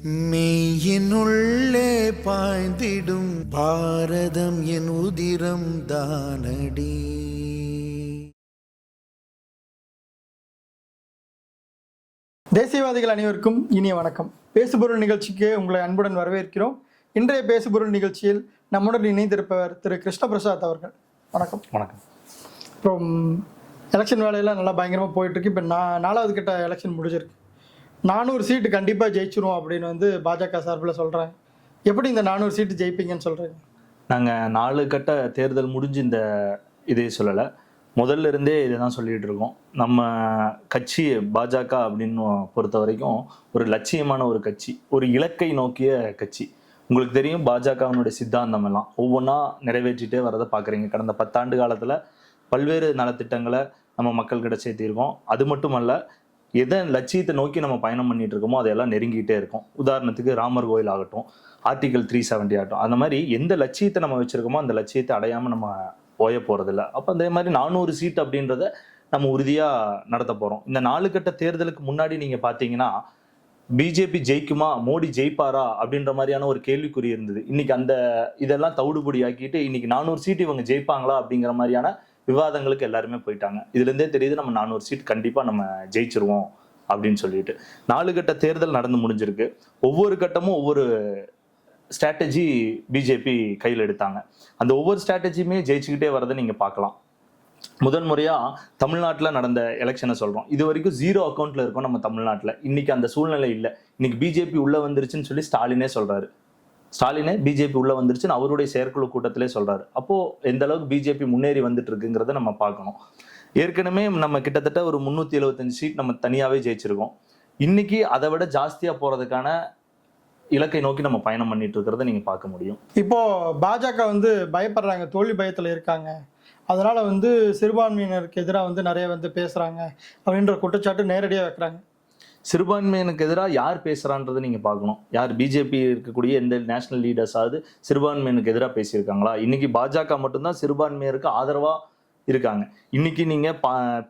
மெய்யினுள்ளே பாய்ந்திடும் பாரதம் என் உதிரம் தானடி. தேசியவாதிகள் அனைவருக்கும் இனிய வணக்கம். பேசுபொருள் நிகழ்ச்சிக்கு உங்களை அன்புடன் வரவேற்கிறோம். இன்றைய பேசுபொருள் நிகழ்ச்சியில் நம்முடன் இணைந்திருப்பவர் திரு கிருஷ்ணபிரசாத் அவர்கள். வணக்கம். வணக்கம். அப்புறம் எலெக்ஷன் வேலையெல்லாம் நல்லா பயங்கரமாக போயிட்டுருக்கு. இப்போ 4வது கட்ட எலெக்ஷன் முடிஞ்சிருக்கு. 400 சீட்டு கண்டிப்பாக ஜெயிச்சிருவோம் அப்படின்னு பாஜக சார்பில் சொல்கிறாங்க. எப்படி இந்த 400 சீட்டு ஜெயிப்பீங்கன்னு சொல்கிறீங்க? நாங்கள் 4 கட்ட தேர்தல் முடிஞ்சு இந்த இதே சொல்லலை, முதல்ல இருந்தே இதை தான் சொல்லிகிட்டு இருக்கோம். நம்ம கட்சி பாஜக அப்படின்னு பொறுத்த வரைக்கும் ஒரு லட்சியமான ஒரு கட்சி, ஒரு இலக்கை நோக்கிய கட்சி. உங்களுக்கு தெரியும் பாஜகவினுடைய சித்தாந்தம் எல்லாம் ஒவ்வொன்றா நிறைவேற்றிட்டே வரதை பார்க்குறீங்க. கடந்த 10 ஆண்டு காலத்தில் பல்வேறு நலத்திட்டங்களை நம்ம மக்கள்கிட்ட சேர்த்திருக்கோம். அது மட்டுமல்ல, எதை லட்சியத்தை நோக்கி நம்ம பயணம் பண்ணிட்டு இருக்கோமோ அதையெல்லாம் நெருங்கிட்டே இருக்கும். உதாரணத்துக்கு ராமர் கோயில் ஆகட்டும், ஆர்டிகல் 370 ஆகட்டும், அந்த மாதிரி எந்த லட்சியத்தை நம்ம வச்சுருக்கோமோ அந்த லட்சியத்தை அடையாமல் நம்ம ஓய போகிறதில்ல. அப்போ அதே மாதிரி 400 சீட் அப்படின்றத நம்ம உறுதியாக நடத்த போகிறோம். இந்த 4 கட்ட தேர்தலுக்கு முன்னாடி நீங்கள் பார்த்தீங்கன்னா பிஜேபி ஜெயிக்குமா, மோடி ஜெயிப்பாரா அப்படின்ற மாதிரியான ஒரு கேள்விக்குறி இருந்தது. இன்னைக்கு அந்த இதெல்லாம் தவிடுபடி ஆக்கிட்டு இன்னைக்கு 400 சீட் இவங்க ஜெயிப்பாங்களா அப்படிங்கிற மாதிரியான விவாதங்களுக்கு எல்லாருமே போயிட்டாங்க. இதுலேருந்தே தெரியுது நம்ம 400 சீட் கண்டிப்பாக நம்ம ஜெயிச்சிருவோம் அப்படின்னு சொல்லிட்டு. 4 கட்ட தேர்தல் நடந்து முடிஞ்சிருக்கு. ஒவ்வொரு கட்டமும் ஒவ்வொரு ஸ்ட்ராட்டஜி பிஜேபி கையில் எடுத்தாங்க. அந்த ஒவ்வொரு ஸ்ட்ராட்டஜியுமே ஜெயிச்சுக்கிட்டே வரதை நீங்கள் பார்க்கலாம். முதல் முறையாக தமிழ்நாட்டில் நடந்த எலெக்ஷனை சொல்கிறோம். இது வரைக்கும் 0 அக்கௌண்ட்டில் இருக்கும் நம்ம தமிழ்நாட்டில். இன்னைக்கு அந்த சூழ்நிலை இல்லை. இன்னைக்கு பிஜேபி உள்ளே வந்துருச்சுன்னு சொல்லி ஸ்டாலினே சொல்கிறாரு. ஸ்டாலினே பிஜேபி உள்ளே வந்துருச்சுன்னு அவருடைய செயற்குழு கூட்டத்திலே சொல்கிறாரு. அப்போது எந்த அளவுக்கு பிஜேபி முன்னேறி வந்துட்டு இருக்குங்கிறத நம்ம பார்க்கணும். ஏற்கனவே நம்ம கிட்டத்தட்ட ஒரு 375 சீட் நம்ம தனியாகவே ஜெயிச்சிருக்கோம். இன்னைக்கு அதை விட ஜாஸ்தியாக போகிறதுக்கான இலக்கை நோக்கி நம்ம பயணம் பண்ணிட்டு இருக்கிறத நீங்கள் பார்க்க முடியும். இப்போது பாஜக பயப்படுறாங்க, தோல்வி பயத்தில் இருக்காங்க. அதனால் சிறுபான்மையினருக்கு எதிராக நிறைய பேசுகிறாங்க அப்படின்ற குற்றச்சாட்டு நேரடியாக வைக்கிறாங்க. சிறுபான்மையினருக்கு எதிராக யார் பேசுகிறான்றதை நீங்கள் பார்க்கணும். யார் பிஜேபி இருக்கக்கூடிய எந்த நேஷனல் லீடர்ஸாவது சிறுபான்மையினருக்கு எதிராக பேசியிருக்காங்களா? இன்னைக்கு பாஜக மட்டும்தான் சிறுபான்மையருக்கு ஆதரவாக இருக்காங்க. இன்னைக்கு நீங்கள்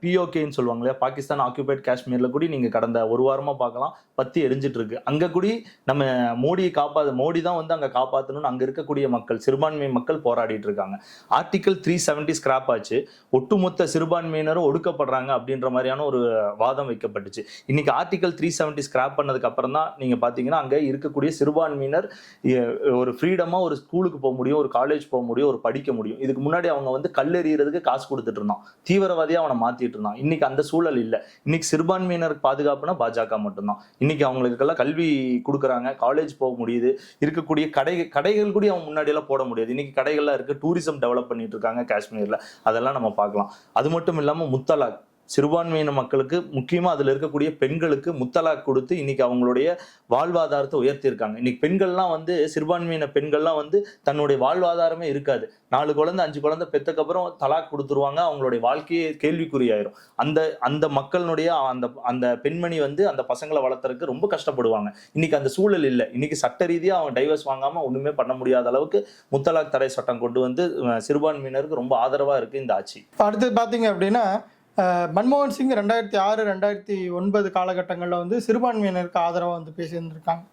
பிஓகேன்னு சொல்லுவாங்க இல்லையா, பாகிஸ்தான் ஆக்குபைட் காஷ்மீரில் கூட நீங்கள் கடந்த ஒரு வாரமாக பார்க்கலாம், பற்றி எரிஞ்சிட்டு இருக்கு. அங்கே கூட நம்ம மோடி தான் அங்கே காப்பாற்றணும்னு அங்கே இருக்கக்கூடிய மக்கள், சிறுபான்மை மக்கள் போராடிட்டு இருக்காங்க. ஆர்டிகல் 370 ஸ்கிராப் ஆச்சு. ஒட்டுமொத்த சிறுபான்மையினரும் ஒடுக்கப்படுறாங்க அப்படின்ற மாதிரியான ஒரு வாதம் வைக்கப்பட்டுச்சு. இன்னைக்கு ஆர்டிகல் 370 ஸ்கிராப் பண்ணதுக்கு அப்புறம் தான் நீங்கள் பார்த்தீங்கன்னா அங்கே இருக்கக்கூடிய சிறுபான்மையினர் ஒரு ஃப்ரீடமாக ஒரு ஸ்கூலுக்கு போக முடியும், ஒரு காலேஜ் போக முடியும், ஒரு படிக்க முடியும். இதுக்கு முன்னாடி அவங்க கல்லெறியறதுக்கு காசு கொடுத்துட்டு இருந்தான், தீவிரவாதியா அவனை மாத்திட்டு இருந்தான். இன்னைக்கு அந்த சூழல் இல்லை. இன்னைக்கு சிறுபான்மையினருக்கு பாதுகாப்புனா பாஜக மட்டும்தான். இன்னைக்கு அவங்களுக்கெல்லாம் கல்வி கொடுக்குறாங்க, காலேஜ் போக முடியுது. இருக்கக்கூடிய கடைகள் கூட அவங்க முன்னாடி எல்லாம் போட முடியாது. இன்னைக்கு கடைகள்லாம் இருக்கு. டூரிசம் டெவலப் பண்ணிட்டு இருக்காங்க காஷ்மீர்ல. அதெல்லாம் நம்ம பார்க்கலாம். அது மட்டும் இல்லாம முத்தலாக், சிறுபான்மையின மக்களுக்கு முக்கியமாக அதில் இருக்கக்கூடிய பெண்களுக்கு முத்தலாக் கொடுத்து இன்னைக்கு அவங்களுடைய வாழ்வாதாரத்தை உயர்த்தியிருக்காங்க. இன்னைக்கு பெண்கள்லாம் சிறுபான்மையின பெண்கள்லாம் தன்னுடைய வாழ்வாதாரமே இருக்காது. 4 குழந்தை 5 குழந்தை பெற்றக்கப்புறம் தலாக் கொடுத்துருவாங்க. அவங்களுடைய வாழ்க்கையே கேள்விக்குறியாயிரும். அந்த மக்களுடைய அந்த பெண்மணி அந்த பசங்களை வளர்த்துறதுக்கு ரொம்ப கஷ்டப்படுவாங்க. இன்னைக்கு அந்த சூழல் இல்லை. இன்னைக்கு சட்ட ரீதியாக அவங்க டைவர்ஸ் வாங்காமல் ஒன்றுமே பண்ண முடியாத அளவுக்கு முத்தலாக் தடை சட்டம் கொண்டு சிறுபான்மையினருக்கு ரொம்ப ஆதரவாக இருக்கு இந்த ஆட்சி. அடுத்து பார்த்தீங்க அப்படின்னா மன்மோகன் சிங் 2006, 2009 காலகட்டங்களில் சிறுபான்மையினருக்கு ஆதரவாக பேசியிருந்திருக்காங்க.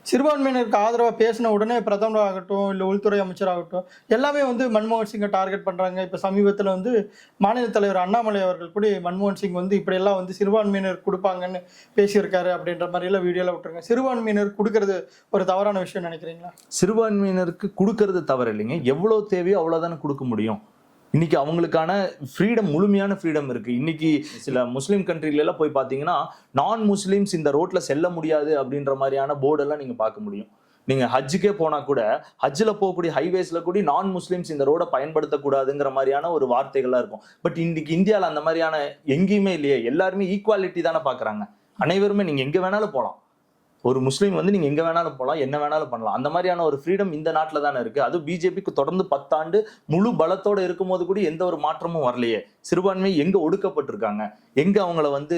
சிறுபான்மையினருக்கு ஆதரவாக பேசின உடனே பிரதமர் ஆகட்டும், இல்லை உள்துறை அமைச்சராகட்டும், எல்லாமே மன்மோகன் சிங்கை டார்கெட் பண்ணுறாங்க. இப்போ சமீபத்தில் மாநில தலைவர் அண்ணாமலை அவர்கள் கூட மன்மோகன் சிங் இப்படியெல்லாம் சிறுபான்மையினர் கொடுப்பாங்கன்னு பேசியிருக்காரு அப்படின்ற மாதிரியெல்லாம் வீடியோவில் விட்டுருங்க. சிறுபான்மையினர் கொடுக்கறது ஒரு தவறான விஷயம் நினைக்கிறீங்களா? சிறுபான்மையினருக்கு கொடுக்கறது தவறு இல்லைங்க. எவ்வளோ தேவையோ அவ்வளோதானே கொடுக்க முடியும். இன்னைக்கு அவங்களுக்கான ஃப்ரீடம், முழுமையான ஃப்ரீடம் இருக்கு. இன்னைக்கு சில முஸ்லீம் கண்ட்ரில போய் பார்த்தீங்கன்னா நான் முஸ்லீம்ஸ் இந்த ரோட்ல செல்ல முடியாது அப்படின்ற மாதிரியான போர்டெல்லாம் நீங்க பார்க்க முடியும். நீங்க ஹஜ்ஜுக்கே போனா கூட ஹஜ்ஜில் போகக்கூடிய ஹைவேஸ்ல கூட நான் முஸ்லீம்ஸ் இந்த ரோட பயன்படுத்தக்கூடாதுங்கிற மாதிரியான ஒரு வார்த்தைகள்லாம் இருக்கும். பட் இன்னைக்கு இந்தியாவில் அந்த மாதிரியான எங்கேயுமே இல்லையே. எல்லாருமே ஈக்குவாலிட்டி தானே பார்க்குறாங்க. அனைவருமே நீங்க எங்க வேணாலும் போகலாம். ஒரு முஸ்லீம் நீங்க எங்க வேணாலும் போகலாம், என்ன வேணாலும் பண்ணலாம். அந்த மாதிரியான ஒரு ஃப்ரீடம் இந்த நாட்டில் தானே இருக்கு. அது பிஜேபிக்கு தொடர்ந்து 10 ஆண்டு முழு பலத்தோடு இருக்கும்போது கூட எந்த ஒரு மாற்றமும் வரலையே. சிறுபான்மை எங்க ஒடுக்கப்பட்டிருக்காங்க, எங்க அவங்கள வந்து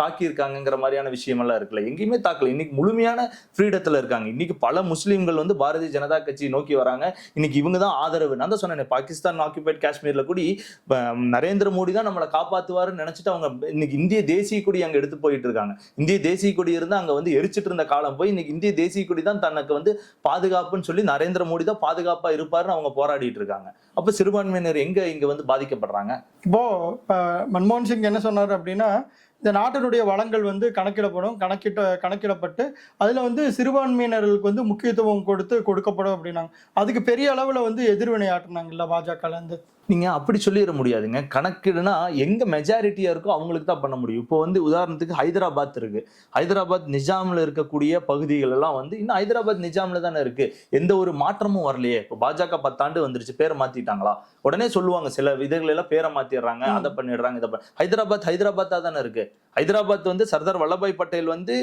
தாக்கியிருக்காங்கிற மாதிரியான விஷயமெல்லாம் இருக்குல்ல, எங்கேயுமே தாக்கல. இன்னைக்கு முழுமையான ஃப்ரீடத்துல இருக்காங்க. இன்னைக்கு பல முஸ்லீம்கள் வந்து பாரதிய ஜனதா கட்சி நோக்கி வராங்க. இன்னைக்கு இவங்க தான் ஆதரவு. நான் தான் சொன்னேன், பாகிஸ்தான் ஆக்கிபைட் காஷ்மீர்ல கூடி நரேந்திர மோடி தான் நம்மளை காப்பாத்துவாருன்னு நினைச்சிட்டு அவங்க இன்னைக்கு இந்திய தேசிய கொடி அங்க எடுத்து போயிட்டு இருக்காங்க. இந்திய தேசிய கொடி இருந்து அங்க வந்து எரிச்சிட்டு இருந்த காலம் போய் இன்னைக்கு இந்திய தேசிய கொடி தான் தனக்கு வந்து பாதுகாப்புன்னு சொல்லி நரேந்திர மோடி தான் பாதுகாப்பா இருப்பாருன்னு அவங்க போராடிட்டு இருக்காங்க. அப்ப சிறுபான்மையினர் எங்க இங்க வந்து பாதிக்கப்படுறாங்க? இப்போ மன்மோகன் சிங் என்ன சொன்னார் அப்படின்னா, இந்த நாட்டினுடைய வளங்கள் வந்து கணக்கிடப்பட்டு அதுல வந்து சிறுபான்மையினர்களுக்கு வந்து முக்கியத்துவம் கொடுக்கப்படும் அப்படின்னாங்க. அதுக்கு பெரிய அளவுல வந்து எதிர்வினை ஆட்டினாங்கல்ல பாஜகல இருந்து. நீங்க அப்படி சொல்லிட முடியாதுங்க. கணக்குனா எங்க மெஜாரிட்டியா இருக்கோ அவங்களுக்கு தான் பண்ண முடியும். இப்போ வந்து உதாரணத்துக்கு ஹைதராபாத் இருக்கு. ஹைதராபாத் நிஜாம்ல இருக்கக்கூடிய பகுதிகள் எல்லாம் வந்து இன்னும் ஹைதராபாத் நிஜாம்ல தானே இருக்கு. எந்த ஒரு மாற்றமும் வரலையே. இப்போ பாஜக 10 ஆண்டு வந்துருச்சு, பேரை மாத்திட்டாங்களா? உடனே சொல்லுவாங்க, சில விதைகள் எல்லாம் பேரை மாத்திடுறாங்க, அதை பண்ணிடுறாங்க, இதை ஹைதராபாத்தா தானே இருக்கு. ஹைதராபாத் வந்து சர்தார் வல்லபாய் பட்டேல் வந்து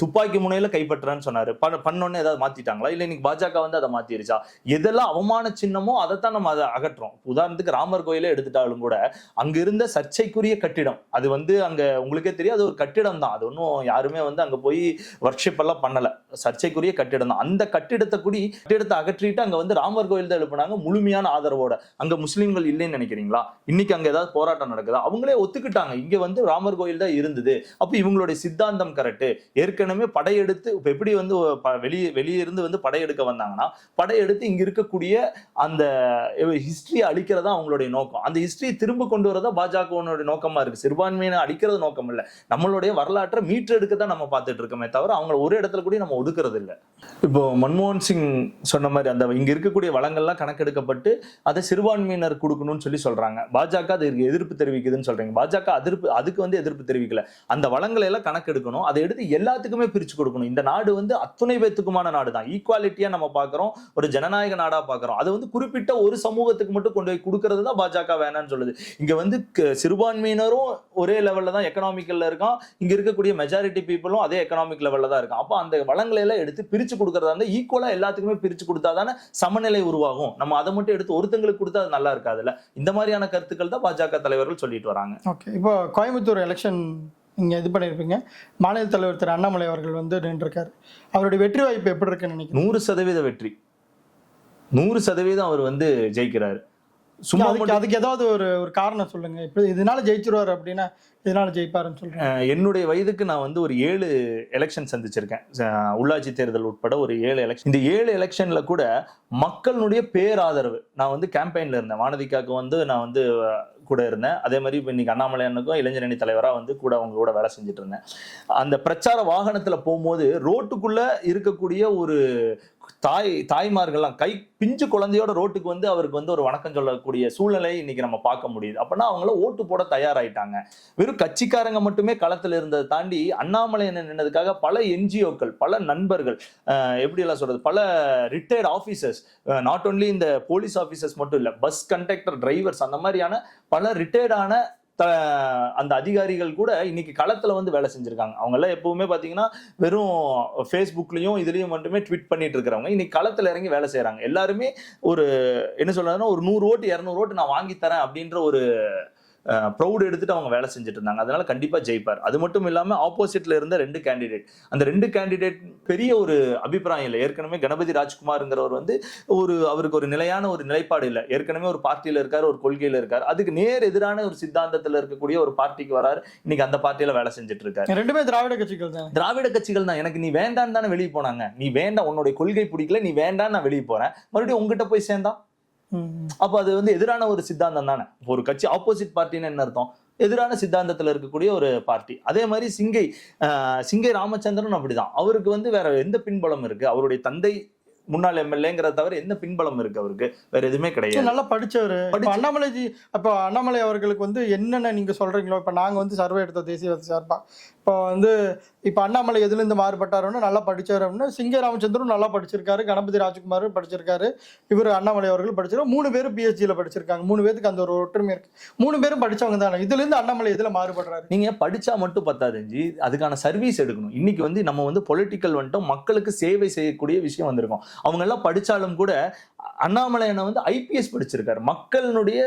துப்பாக்கி முனையில கைப்பற்றுறேன்னு சொன்னாரு. பண்ணோன்னு ஏதாவது மாத்திட்டாங்களா? இல்ல இன்னைக்கு பாஜக வந்து அதை மாத்திருச்சா? எதெல்லாம் அவமான சின்னமோ அதைத்தான் நம்ம அதை அகற்றோம். உதாரணத்துக்கு ராமர் கோயிலே எடுத்துட்டாலும் கூட அங்க இருந்த சர்ச்சைக்குரிய கட்டிடம், அது வந்து அங்க உங்களுக்கே தெரியும், அது ஒரு கட்டிடம் தான். அது ஒன்றும் யாருமே வந்து அங்க போய் ஒர்க்ஷிப் எல்லாம் பண்ணல. சர்ச்சைக்குரிய கட்டிடம் தான். அந்த கட்டிடத்தை அகற்றிட்டு அங்க வந்து ராமர் கோயில் தான் எழுப்பினாங்க, முழுமையான ஆதரவோட. அங்க முஸ்லீம்கள் இல்லைன்னு நினைக்கிறீங்களா? இன்னைக்கு அங்க ஏதாவது போராட்டம் நடக்குதா? அவங்களே ஒத்துக்கிட்டாங்க, இங்க வந்து ராமர் கோயில் தான் இருந்தது. அப்ப இவங்களுடைய சித்தாந்தம் கரெக்ட். ஏற்கனவே படையெடுத்து இப்ப எப்படி வந்து வெளியே இருந்து வந்து படையெடுக்க வந்தாங்கன்னா, படையெடுத்து இங்க இருக்கக்கூடிய அந்த ஹிஸ்டரியை அழிக்கிறதா அவங்களுடைய நோக்கம். அந்த ஹிஸ்டரியை திரும்ப கொண்டு வரதா பாஜகவுடைய நோக்கமா இருக்கு. சிறுபான்மையினை அழிக்கிறது நோக்கம் இல்ல, நம்மளுடைய வரலாற்றை மீட்டெடுக்க தான் நம்ம பார்த்துட்டு இருக்கோமே தவிர அவங்கள ஒரு இடத்துல கூட நம்ம ஒடுக்கிறது இல்லை. இப்போ மன்மோகன் சிங் சொன்ன மாதிரி அந்த இங்க இருக்கக்கூடிய வளங்கள்லாம் கணக்கெடுக்கப்பட்டு அதை சிறுபான்மையினர் கொடுக்கணும்னு சொல்றாங்க. பாஜக அதுக்கு எதிர்ப்பு தெரிவிக்குதுன்னு சொல்றீங்க. பாஜக அதுக்கு வந்து எதிர்ப்பு தெரிவிக்கல. அந்த வளங்களை எல்லாம் கணக்கெடுக்கணும், அதை எடுத்து எல்லாத்துக்குமே பிரிச்சு கொடுக்கணும். இந்த நாடு வந்து அத்துணை பேத்துக்குமான நாடு தான். ஈக்குவாலிட்டியா நம்ம பாக்குறோம், ஒரு ஜனநாயக நாடா பாக்குறோம். அது வந்து குறிப்பிட்ட ஒரு சமூகத்துக்கு மட்டும் கொண்டு போய் கொடுக்கறது தான் பாஜக வேணான்னு சொல்லுது. இங்க வந்து சிறுபான்மையினரும் ஒரே லெவல்ல தான் எக்கனாமிக்கல்ல இருக்கான், இங்க இருக்கக்கூடிய மெஜாரிட்டி பீப்புளும் அதே எக்கனாமிக் லெவல்ல தான் இருக்கும். அப்ப அந்த வளங்களை எல்லாம் எடுத்து பிரிச்சு கொடுக்கறதா இருந்தா ஈக்குவலா எல்லாத்துக்குமே பிரிச்சு கொடுத்தாதானே சமநிலை உருவாகும். நம்ம அதை மட்டும் எடுத்து ஒருத்தங்களுக்கு கொடுத்தா அது நல்லா இருக்காதுல்ல. இந்த மாதிரியான கருத்துக்கள் தான் பாஜக தலைவர்கள் சொல்லிட்டு வராங்க. ஓகே, இப்போ கோயம்புத்தூர் எலெக்ஷன் நீங்க இது பண்ணியிருப்பீங்க. மாநில தலைவர் திரு அண்ணாமலை அவர்கள் வந்து நின்றுருக்காரு. அவருடைய வெற்றி வாய்ப்பு எப்படி இருக்குன்னு நினைக்கிறேன்? 100% வெற்றி, 100% அவர் வந்து ஜெயிக்கிறாரு. அதுக்கு ஏதாவது ஒரு காரணம் சொல்லுங்க. இப்ப இதனால ஜெயிச்சிருவாரு அப்படின்னா இதனால ஜெயிப்பாருன்னு சொல்றேன். என்னுடைய வயதுக்கு நான் வந்து ஒரு 7 எலெக்ஷன் சந்திச்சிருக்கேன். உள்ளாட்சி தேர்தல் உட்பட ஒரு 7 எலெக்ஷன். இந்த 7 எலெக்ஷன்ல கூட மக்களுடைய பேராதரவு. நான் வந்து கேம்பெயின்ல இருந்தேன். வானதிகாக்கு வந்து நான் வந்து கூட இருந்தேன். அதே மாதிரி இப்போ இன்னைக்கு அண்ணாமலை அண்ணனுக்கும் இளைஞரணி தலைவராக வந்து கூட அவங்க கூட வேலை செஞ்சுட்டு இருந்தேன். அந்த பிரச்சார வாகனத்துல போகும்போது ரோட்டுக்குள்ள இருக்கக்கூடிய ஒரு தாய்மார்கள்லாம் பிஞ்சு குழந்தையோட ரோட்டுக்கு வந்து அவருக்கு வந்து ஒரு வணக்கம் சொல்லக்கூடிய சூழ்நிலை இன்னைக்கு நம்ம பார்க்க முடியுது. அப்படின்னா அவங்கள ஓட்டு போட தயாராயிட்டாங்க. வெறும் கட்சிக்காரங்க மட்டுமே களத்துல இருந்ததை தாண்டி அண்ணாமலை நின்னதுக்காக பல என்ஜிஓக்கள், பல நண்பர்கள், எப்படி எல்லாம் சொல்றது, பல ரிட்டையர்ட் ஆபீசர்ஸ், நாட் ஓன்லி இந்த போலீஸ் ஆபீசர்ஸ் மட்டும் இல்ல, பஸ் கண்டக்டர், டிரைவர்ஸ், அந்த மாதிரியான பல ரிட்டையர்டான அந்த அதிகாரிகள் கூட இன்னைக்கு களத்துல வந்து வேலை செஞ்சிருக்காங்க. அவங்க எல்லாம் எப்பவுமே பாத்தீங்கன்னா வெறும் ஃபேஸ்புக்லயும் இதுலயும் மட்டுமே ட்வீட் பண்ணிட்டு இருக்கிறவங்க இன்னைக்கு களத்துல இறங்கி வேலை செய்யறாங்க. எல்லாருமே ஒரு என்ன சொல்றதுன்னா ஒரு 100 ஓட்டு 200 ஓட்டு நான் வாங்கி தரேன் அப்படின்ற ஒரு ப்ரௌட் எடுத்துட்டு அவங்க வேலை செஞ்சுட்டு இருந்தாங்க. அதனால கண்டிப்பா ஜெயிப்பார். அது மட்டும் இல்லாம ஆப்போசிட்ல இருந்த 2 கேண்டிடேட், அந்த 2 கேண்டிடேட் பெரிய ஒரு அபிப்பிராயம் இல்லை. ஏற்கனவே கணபதி ராஜ்குமார்ங்கிறவர் வந்து அவருக்கு ஒரு நிலையான ஒரு நிலைப்பாடு இல்லை. ஏற்கனவே ஒரு பார்ட்டியில இருக்காரு, ஒரு கொள்கையில இருக்காரு. அதுக்கு நேர் எதிரான ஒரு சித்தாந்தத்துல இருக்கக்கூடிய ஒரு பார்ட்டிக்கு வராரு. இன்னைக்கு அந்த பார்ட்டியில வேலை செஞ்சுட்டு இருக்காரு. 2மே திராவிட கட்சிகள் தான். திராவிட கட்சிகள் தான். எனக்கு நீ வேண்டான்னு தானே வெளியே போனாங்க. நீ வேண்டாம், உன்னுடைய கொள்கை பிடிக்கல, நீ வேண்டான்னு நான் வெளியே போறேன், மறுபடியும் உங்ககிட்ட போய் சேர்ந்தா அப்ப அது வந்து எதிரான ஒரு சித்தாந்தம் தானே. ஒரு கட்சி ஆப்போசிட் பார்ட்டின்னு என்ன அர்த்தம்? எதிரான சித்தாந்தத்துல இருக்கக்கூடிய ஒரு பார்ட்டி. அதே மாதிரி சிங்கை ராமச்சந்திரன் அப்படிதான். அவருக்கு வந்து வேற எந்த பின்புலம் இருக்கு? அவருடைய தந்தை முன்னாள் எம்எல்ஏங்கிறத தவிர என்ன பின்புலம் இருக்கு அவருக்கு? வேற எதுவுமே கிடையாது. நல்லா படிச்சவரு. அண்ணாமலை அவர்களுக்கு வந்து என்னென்ன நீங்க சொல்றீங்களோ, இப்ப நாங்க வந்து சர்வே எடுத்த தேசிய சார்பா, இப்போ வந்து இப்போ அண்ணாமலை எதுலேருந்து மாறுபட்டாருன்னு நல்லா படிச்சாரு அப்படின்னா சிங்க ராமச்சந்திரன் நல்லா படிச்சிருக்காரு, கணபதி ராஜ்குமார் படிச்சிருக்காரு, இவர் அண்ணாமலை அவர்கள் படிச்சிருக்காரு. 3 பேரும் பிஹெச்டியில் படிச்சிருக்காங்க. 3 பேருக்கு அந்த ஒரு ஒற்றுமை இருக்கு. 3 பேரும் படிச்சவங்க தானே. இதுலேருந்து அண்ணாமலை எதில் மாறுபடுறாரு? நீங்க படிச்சா மட்டும் பத்தாதுஞ்சி, அதுக்கான சர்வீஸ் எடுக்கணும். இன்னைக்கு வந்து நம்ம வந்து பொலிட்டிக்கல் வந்துட்டோம், மக்களுக்கு சேவை செய்யக்கூடிய விஷயம் வந்திருக்கோம். அவங்க எல்லாம் படிச்சாலும் கூட அண்ணாமலையனை வந்து ஐபிஎஸ் படிச்சிருக்காரு. மக்களுடைய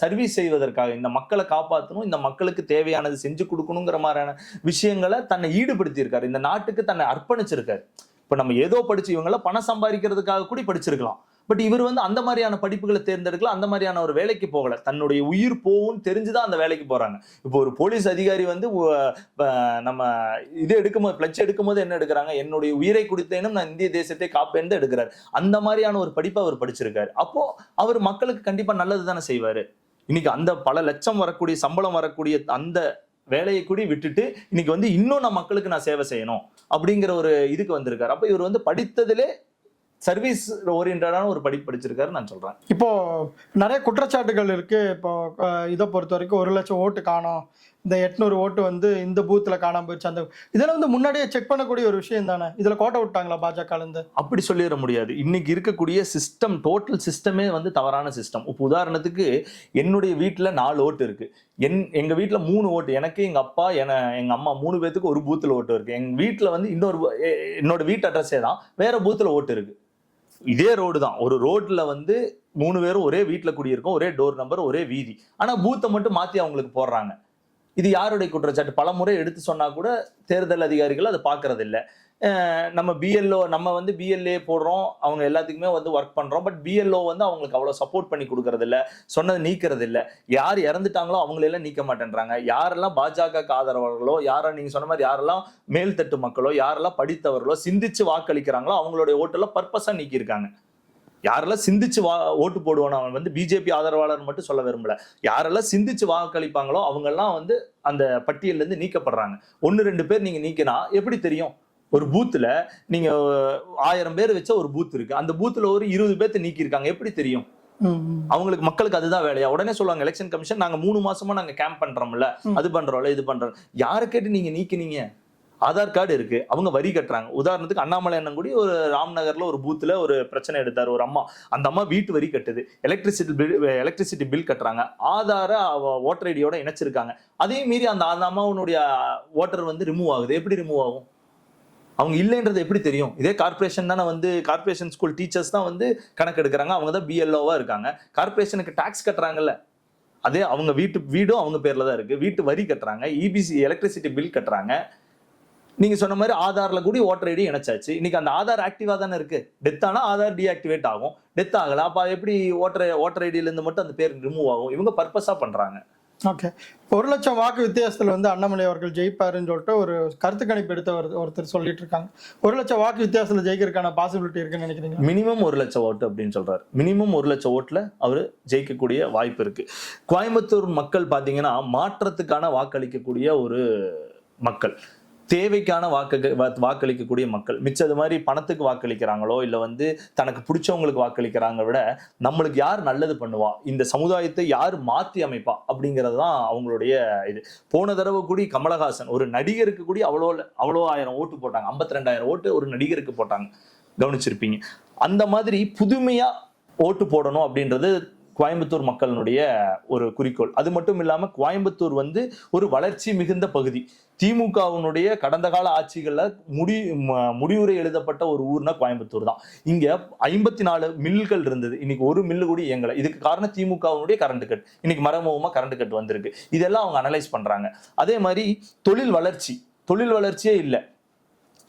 சர்வீஸ் செய்வதற்காக, இந்த மக்களை காப்பாற்றணும், இந்த மக்களுக்கு தேவையானது செஞ்சு கொடுக்கணுங்கிற மாதிரியான விஷயங்களை தன்னை ஈடுபடுத்தி இருக்காரு. இந்த நாட்டுக்கு தன்னை அர்ப்பணிச்சிருக்காரு. இப்ப நம்ம ஏதோ படிச்சு இவங்கள பணம் சம்பாதிக்கிறதுக்காக கூட படிச்சிருக்கலாம். பட் இவர் வந்து அந்த மாதிரியான படிப்புகளை தேர்ந்தெடுக்கல, அந்த மாதிரியான ஒரு வேலைக்கு போகல. தன்னுடைய உயிர் போகும் தெரிஞ்சுதான் அந்த வேலைக்கு போறாங்க. இப்போ ஒரு போலீஸ் அதிகாரி வந்து நம்ம இது எடுக்கும்போது, பிளட்ஜ் எடுக்கும்போது என்ன எடுக்கிறாங்க, என்னுடைய உயிரை கொடுத்தேனும் நான் இந்திய தேசத்தை காப்பேன்னு எடுக்கிறாரு. அந்த மாதிரியான ஒரு படிப்பை அவர் படிச்சிருக்காரு. அப்போ அவர் மக்களுக்கு கண்டிப்பா நல்லது தானே செய்வாரு. இன்னைக்கு அந்த பல லட்சம் வரக்கூடிய சம்பளம் வரக்கூடிய அந்த வேலையை கூட விட்டுட்டு இன்னைக்கு வந்து இன்னும் நான் மக்களுக்கு நான் சேவை செய்யணும் அப்படிங்கிற ஒரு இதுக்கு வந்திருக்காரு. அப்ப இவர் வந்து படித்ததிலே சர்வீஸ் ஓரியன்டான ஒரு படிப்பு படிச்சிருக்காரு நான் சொல்றேன். இப்போ நிறைய குற்றச்சாட்டுகள் இருக்கு. இப்போ இதை பொறுத்த வரைக்கும் 1 லட்சம் ஓட்டு காணோம், இந்த 800 ஓட்டு வந்து இந்த பூத்துல காணாம போயிடுச்சு. அந்த இதெல்லாம் வந்து முன்னாடியே செக் பண்ணக்கூடிய ஒரு விஷயம் தானே. இதுல கோட்டை விட்டாங்களா பாஜக இருந்து? அப்படி சொல்லிட முடியாது. இன்னைக்கு இருக்கக்கூடிய சிஸ்டம், டோட்டல் சிஸ்டமே வந்து தவறான சிஸ்டம். இப்போ உதாரணத்துக்கு என்னுடைய வீட்டுல 4 ஓட்டு இருக்கு. எங்க வீட்டுல 3 ஓட்டு, எனக்கு எங்க அப்பா எங்க அம்மா 3 பேத்துக்கு ஒரு பூத்துல ஓட்டு இருக்கு. எங்க வீட்டுல வந்து என்னோட வீட்டு அட்ரஸே தான், வேற பூத்துல ஓட்டு இருக்கு. இதே ரோடு தான், ஒரு ரோட்ல வந்து 3 பேரும் ஒரே வீட்டுல குடியிருக்கோம், ஒரே டோர் நம்பர், ஒரே வீதி. ஆனா பூத்தை மட்டும் மாத்தி அவங்களுக்கு போடுறாங்க. இது யாருடைய குற்றச்சாட்டு? பல முறை எடுத்து சொன்னா கூட தேர்தல் அதிகாரிகள் அதை பாக்குறது இல்லை. நம்ம பிஎல்ஓ, நம்ம வந்து பிஎல்ஏ போடுறோம், அவங்க எல்லாத்துக்குமே வந்து ஒர்க் பண்றோம். பட் பிஎல்ஓ வந்து அவங்களுக்கு அவ்வளவு சப்போர்ட் பண்ணி கொடுக்கறது இல்ல, சொன்னது நீக்கிறது இல்ல. யார் இறந்துட்டாங்களோ அவங்களெல்லாம் நீக்க மாட்டேன்றாங்க. யாரெல்லாம் பாஜக ஆதரவாளர்களோ, நீங்க சொன்ன மாதிரி யாரெல்லாம் மேல்தட்டு மக்களோ, யாரெல்லாம் படித்தவர்களோ, சிந்திச்சு வாக்களிக்கிறாங்களோ அவங்களுடைய ஓட்டெல்லாம் பர்பஸா நீக்கியிருக்காங்க. யாரெல்லாம் சிந்திச்சு ஓட்டு போடுவானோ, அவன் வந்து பிஜேபி ஆதரவாளர் மட்டும் சொல்ல விரும்பல, யாரெல்லாம் சிந்திச்சு வாக்களிப்பாங்களோ அவங்க எல்லாம் வந்து அந்த பட்டியல்ல இருந்து நீக்கப்படுறாங்க. 1-2 பேர் நீங்க நீக்கினா எப்படி தெரியும்? ஒரு பூத்துல நீங்க 1000 பேர் வச்ச ஒரு பூத் இருக்கு, அந்த பூத்துல ஒரு 20 பேர்த்து நீக்கி இருக்காங்க, எப்படி தெரியும்? அவங்களுக்கு, மக்களுக்கு அதுதான் வேலையா? உடனே சொல்லுவாங்க எலெக்ஷன் கமிஷன், நாங்க 3 மாசமா நாங்க கேம்ப் பண்றோம்ல, அது பண்றோம்ல, இது பண்றோம். யாரை கேட்டு நீங்க நீக்கினீங்க? ஆதார் கார்டு இருக்கு, அவங்க வரி கட்டுறாங்க. உதாரணத்துக்கு அண்ணாமலை அண்ணன் கூடி ஒரு ராம்நகர்ல ஒரு பூத்துல ஒரு பிரச்சனை எடுத்தாரு ஒரு அம்மா. அந்த அம்மா வீட்டு வரி கட்டுது, எலக்ட்ரிசிட்டி பில் கட்டுறாங்க, ஆதார ஓட்டர் ஐடியோட இணைச்சிருக்காங்க. அதே மீறி அந்த அம்மாவுடைய ஓட்டர் வந்து ரிமூவ் ஆகுது. எப்படி ரிமூவ் ஆகும்? அவங்க இல்லைன்றது எப்படி தெரியும்? இதே கார்பரேஷன் தானே, வந்து கார்பரேஷன் ஸ்கூல் டீச்சர்ஸ் தான் வந்து கணக்கு எடுக்கிறாங்க, அவங்க தான் பிஎல்ஓவா இருக்காங்க. கார்பரேஷனுக்கு டாக்ஸ் கட்டுறாங்கல்ல, அதே அவங்க வீடும் அவங்க பேர்ல தான் இருக்கு, வீட்டு வரி கட்டுறாங்க, இபிசி எலக்ட்ரிசிட்டி பில் கட்டுறாங்க. நீங்க சொன்ன மாதிரி ஆதார்ல கூட ஓட்டர் ஐடி இணைச்சாச்சு. இன்னைக்கு அந்த ஆதார் ஆக்டிவா தானே இருக்கு. டெத் ஆனா ஆதார் டீஆக்டிவேட் ஆகும், டெத் ஆகல அப்ப எப்படி ஓட்டர் ஐடியில இருந்து மட்டும் அந்த பேர் ரிமூவ் ஆகும்? இவங்க பர்பஸா பண்றாங்க. ஓகே, 1 லட்சம் வாக்கு வித்தியாசத்துல வந்து அண்ணாமலை அவர்கள் ஜெயிப்பாருன்னு சொல்லிட்டு ஒரு கருத்து கணிப்பு எடுத்த ஒருத்தர் சொல்லிட்டு இருக்காங்க. 1 லட்சம் வாக்கு வித்தியாசத்துல ஜெயிக்கிறதுக்கான பாசிபிலிட்டி இருக்குன்னு நினைக்கிறீங்க? மினிமம் 1 லட்சம் ஓட்டு அப்படின்னு சொல்றாரு. மினிமம் 1 லட்சம் ஓட்டுல அவரு ஜெயிக்கக்கூடிய வாய்ப்பு இருக்கு. கோயம்புத்தூர் மக்கள் பாத்தீங்கன்னா மாற்றத்துக்கான வாக்களிக்கக்கூடிய ஒரு மக்கள், தேவைக்கான வாக்களிக்கக்கூடிய மக்கள். மிச்சது மாதிரி பணத்துக்கு வாக்களிக்கிறாங்களோ இல்ல வந்து தனக்கு பிடிச்சவங்களுக்கு வாக்களிக்கிறாங்க விட, நம்மளுக்கு யார் நல்லது பண்ணுவா, இந்த சமுதாயத்தை யார் மாத்தி அமைப்பா அப்படிங்கிறது தான் அவங்களுடைய இது. போன தடவை கூடி கமலஹாசன் ஒரு நடிகருக்கு கூடி அவ்வளோ 1000 ஓட்டு போட்டாங்க, 52,000 ஓட்டு ஒரு நடிகருக்கு போட்டாங்க, கவனிச்சிருப்பீங்க. அந்த மாதிரி புதுமையா ஓட்டு போடணும் அப்படின்றது கோயம்புத்தூர் மக்களுடைய ஒரு குறிக்கோள். அது மட்டும் இல்லாம கோயம்புத்தூர் வந்து ஒரு வளர்ச்சி மிகுந்த பகுதி. திமுகவினுடைய கடந்த கால ஆட்சிகள்ல முடிவுரை எழுதப்பட்ட ஒரு ஊர்னா கோயம்புத்தூர் தான். இங்க 54 மில்கள் இருந்தது, இன்னைக்கு ஒரு மில்லு கூட இயங்கல. இதுக்கு காரணம் திமுகவினுடைய கரண்ட் கட். இன்னைக்கு மறைமுகமா கரண்ட் கட் வந்திருக்கு. இதெல்லாம் அவங்க அனலைஸ் பண்றாங்க. அதே மாதிரி தொழில் வளர்ச்சியே இல்லை.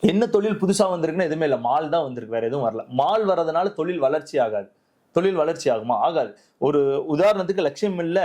என்ன தொழில் புதுசா வந்திருக்குன்னா எதுவுமே இல்லை, மால் தான் வந்திருக்கு, வேற எதுவும் வரல. மால் வர்றதுனால தொழில் வளர்ச்சி ஆகாது. தொழில் வளர்ச்சி ஆகுமா? ஆகாது. ஒரு உதாரணத்துக்கு லட்சுமி மில்ல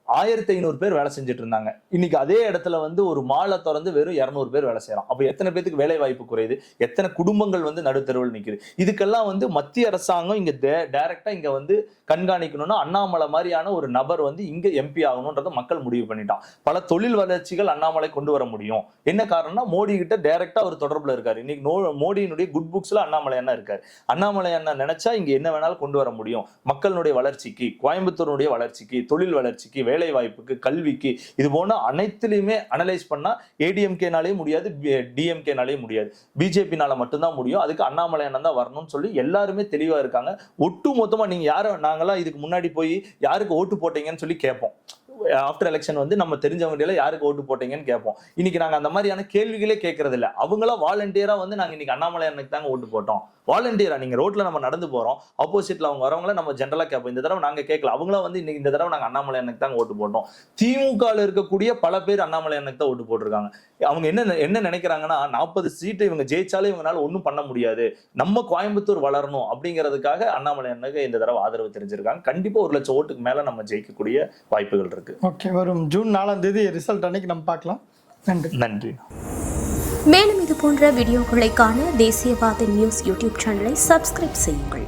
1500 பேர் வேலை செஞ்சுட்டு இருந்தாங்க. இன்னைக்கு அதே இடத்துல வந்து ஒரு மாலை திறந்து வெறும் 200 பேர் வேலை செய்யலாம். அப்ப எத்தனை பேருக்கு வேலை வாய்ப்பு குறையுது, எத்தனை குடும்பங்கள் வந்து நடுத்தருவில் நிக்குது. இதுக்கெல்லாம் வந்து மத்திய அரசாங்கம் இங்க டைரக்டா இங்க வந்து கண்காணிக்கணும்னா அண்ணாமலை மாதிரியான ஒரு நபர் வந்து இங்க எம்பி ஆகணும்ன்றத மக்கள் முடிவு பண்ணிட்டான். பல தொழில் வளர்ச்சிகள் அண்ணாமலை கொண்டு வர முடியும். என்ன காரணம்னா மோடி கிட்ட டைரக்டா ஒரு தொடர்புல இருக்காரு. இன்னைக்கு மோடியினுடைய குட் புக்ஸ்ல அண்ணாமலை அண்ணா இருக்காரு. அண்ணாமலை அண்ணா நினைச்சா இங்க என்ன வேணாலும் கொண்டு வர முடியும். மக்களுடைய வளர்ச்சிக்கு, கோயம்புத்தூருடைய வளர்ச்சிக்கு, தொழில் வளர்ச்சிக்கு, வேலை வாய்ப்புக்கு, கல்விக்கு, இது போன அனைத்துலையுமே அனலைஸ் பண்ணா ஏடிஎம்கேனாலே முடியாது, டிஎம்கேனாலே முடியாது, பிஜேபினால மட்டும்தான் முடியும். அதுக்கு அண்ணாமலை அண்ணன் தான் வரணும்னு சொல்லி எல்லாருமே தெளிவா இருக்காங்க. ஒட்டு மொத்தமா நீங்க நாங்கெல்லாம் இதுக்கு முன்னாடி போய் யாருக்கு ஓட்டு போட்டீங்கன்னு சொல்லி கேட்போம். ஆஃப்டர் எலெக்ஷன் வந்து நம்ம தெரிஞ்சவங்க யாருக்கு ஓட்டு போட்டீங்கன்னு கேட்போம். இன்னைக்கு நாங்க அந்த மாதிரியான கேள்விகளே கேட்கறது இல்ல. அவங்களா வாலண்டியரா வந்து நாங்க இன்னைக்கு அண்ணாமலை அண்ணனுக்கு தாங்க ஓட்டு போட்டோம். வாலண்டியரா நீங்க ரோட்ல நம்ம நடந்து போறோம், ஆப்போசிட்ல அவங்க வரவங்கள நம்ம ஜென்ரலா கேட்போம். இந்த தடவை நாங்க கேட்கல, அவங்களா வந்து இன்னைக்கு இந்த தடவை நாங்க அண்ணாமலை அண்ணனுக்கு தாங்க ஓட்டு போட்டோம். திமுகல இருக்கக்கூடிய பல பேர் அண்ணாமலை அண்ணனுக்கு தான் ஓட்டு போட்டிருக்காங்க. அவங்க என்ன நினைக்கிறாங்கன்னா 40 சீட்டு இவங்க ஜெயிச்சாலே இவங்களால ஒன்றும் பண்ண முடியாது, நம்ம கோயம்புத்தூர் வளரணும் அப்படிங்கிறதுக்காக அண்ணாமலை அண்ணனுக்கு இந்த தடவை ஆதரவு தெரிஞ்சிருக்காங்க. கண்டிப்பா 1 லட்சம் ஓட்டுக்கு மேல நம்ம ஜெயிக்கக்கூடிய வாய்ப்புகள் இருக்கு. ஓகே, வரும் ஜூன் 4ஆம் தேதி ரிசல்ட் அன்னைக்கு நம்ம பார்க்கலாம். நன்றி. மேலும் இது போன்ற வீடியோக்களை காண தேசியவாத நியூஸ் யூடியூப் சேனலை சப்ஸ்கிரைப் செய்யுங்கள்.